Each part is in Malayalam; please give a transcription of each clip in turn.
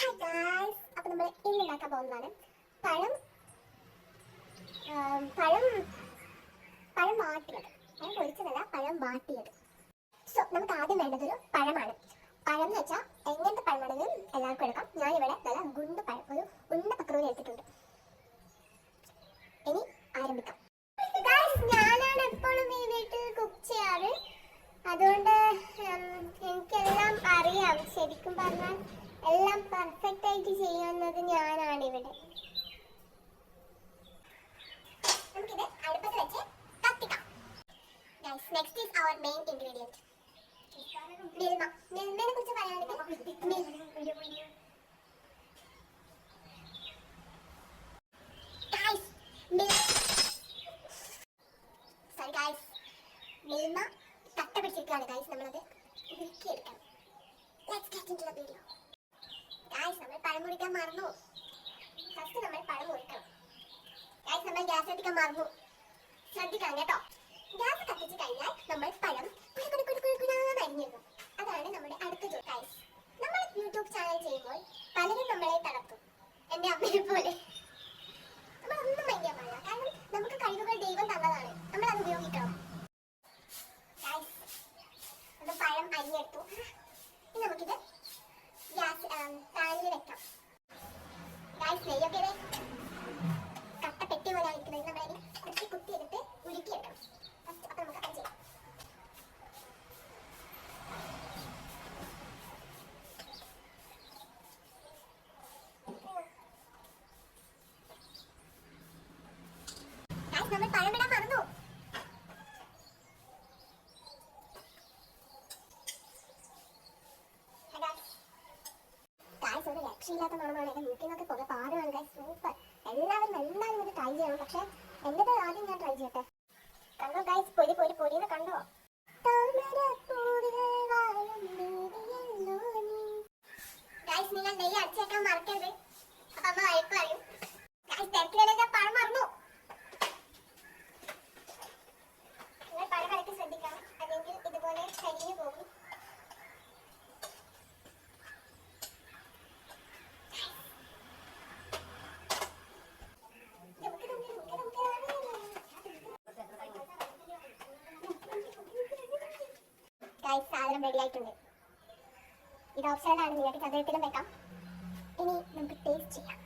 ഹായ് ഗായ്സ്, അപ്പോൾ നമ്മൾ ഇന്ന് ഉണ്ടാക്കാൻ പോകുന്നതാണ് പഴം പഴം പഴം വാട്ടിയത്. പഴം പൊരിച്ചതല്ല, പഴം വാട്ടിയത്. സോ നമുക്ക് ആദ്യം വേണ്ടതൊരു പഴമാണ്. പഴം എന്ന് വെച്ചാൽ എങ്ങനത്തെ പഴമാണെങ്കിലും എല്ലാവർക്കും എടുക്കാം. ഞാനിവിടെ നല്ല ഗുണ്ട് പഴം, ഒരു ഉണ്ട പക്രൂരി എടുത്തിട്ടുണ്ട്. ഇനി ആരംഭിക്കാം. ഞാനാണ് എപ്പോഴും ഈ വീട്ടിൽ കുക്ക് ചെയ്യാറ്, അതുകൊണ്ട് എനിക്കെല്ലാം അറിയാം. ശരിക്കും പറഞ്ഞാൽ എല്ലാം പെർഫെക്റ്റ് ആയിട്ട് ചെയ്യുന്നത് ഞാനാണ് ഇവിടെ. നമുക്കിത് അടുപ്പത്ത് വെച്ച് കത്തിക്കാം. Next is our main ingredient, Milma. മിൽമയെ കുറിച്ച് പറയുകയാണെങ്കിൽ മിൽമ കട്ട പിടിച്ചിരിക്കുകയാണ് ഗൈസ്. നമ്മളത് ഉരുക്കിയെടുക്കണം. Let's get into the video. Guys, നമ്മൾ പഴം മുറിക്കാൻ മറന്നു. ഫസ്റ്റ് നമ്മൾ പഴം മുറിക്കണം. ഗൈസ്, നമ്മൾ ഗ്യാസ് കത്തിക്കാൻ മറന്നു. ശ്രദ്ധിക്കണം കേട്ടോ. ഗ്യാസ് കത്തിച്ച് കഴിഞ്ഞാൽ നമ്മൾ പഴം അരിഞ്ഞിരുന്നു. അതാണ് നമ്മുടെ അടുത്ത ജോലി. ഗൈസ്, നമ്മൾ യൂട്യൂബ് ചാനൽ ചെയ്യുമ്പോൾ പലരും നമ്മളെ തളർത്തും, എൻ്റെ അമ്മയെ പോലെ. നമ്മളൊന്നും ഭയങ്കര പാടില്ല, കാരണം നമുക്ക് കഴിവുകൾ ദൈവം തന്നതാണ്, നമ്മൾ അത് ഉപയോഗിക്കണം. ഗൈസ്, നമ്മൾ പഴം അരിഞ്ഞെടുത്തു. ഇനി നമുക്കിത് ഗ്യാസ് പാനിൽ വെക്കാം. ഗൈസ്, നെയ്യൊക്കെ കട്ട പെട്ടി പോലെയാണ് ഇരിക്കുന്നത്. നമ്മളിനി കുത്തി എടുത്ത് ഉരുക്കിയെടുക്കണം. ഫസ്റ്റ് അപ്പം നമുക്ക് അത് ചെയ്യാം. ഗൈസ്, നമ്മൾ പഴം ഇടാൻ മറന്നു. ഗൈസ്, ഒരു രക്ഷയില്ലാത്ത മണമാണ്. എൻ്റെ വീട്ടിൽ നിന്നൊക്കെ കുറേ പാടുകയാണ് ഗൈസ്. സൂപ്പർ. എല്ലാവരും എന്തായാലും ഇത് ട്രൈ ചെയ്യണം. പക്ഷേ എൻ്റെ ആദ്യം ഞാൻ ട്രൈ ചെയ്യട്ടെ. കണ്ടോ ഗൈസ്, പൊരിന്ന് കണ്ടോ? ഗൈസ്, നിങ്ങൾ നെയ്യ് അടിച്ചേക്കാൻ മറക്കരുത്, അപ്പം അമ്മ വഴക്ക് പറയും. ഗൈസ്, തിരക്കിനിടയിൽ ഞാൻ പഴം മറന്നു. നിങ്ങൾ പഴം കലക്കി ശ്രദ്ധിക്കണം, അല്ലെങ്കിൽ ഇതുപോലെ കരിഞ്ഞു പോകും. ഗൈസ്, സാധനം റെഡി ആയിട്ടുണ്ട്. ഇത് ഓപ്ഷനിലാണ്, നിങ്ങൾക്ക് ചതുരത്തിലും വെക്കാം. ഇനി നമുക്ക് ടേസ്റ്റ് ചെയ്യാം.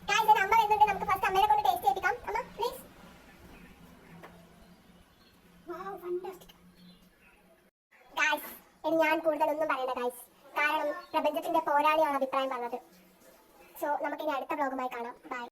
ഗൈസ്, ഒരു അമ്മ വരുന്നുണ്ട്. നമുക്ക് ഫസ്റ്റ് അമ്മയെ കൊണ്ട് ടേസ്റ്റ് ചെയ്യിപ്പിക്കാം. അമ്മ പ്ലീസ്. Wow, fantastic. ഗൈസ്, ഇനി ഞാൻ കൂടുതലൊന്നും പറയണ്ട ഗൈസ്, കാരണം പ്രപഞ്ചത്തിന്റെ പോരാളിയാണ് അഭിപ്രായം പറഞ്ഞത്. സോ നമുക്കിനി അടുത്ത വ്ലോഗുമായി കാണാം. ബൈ.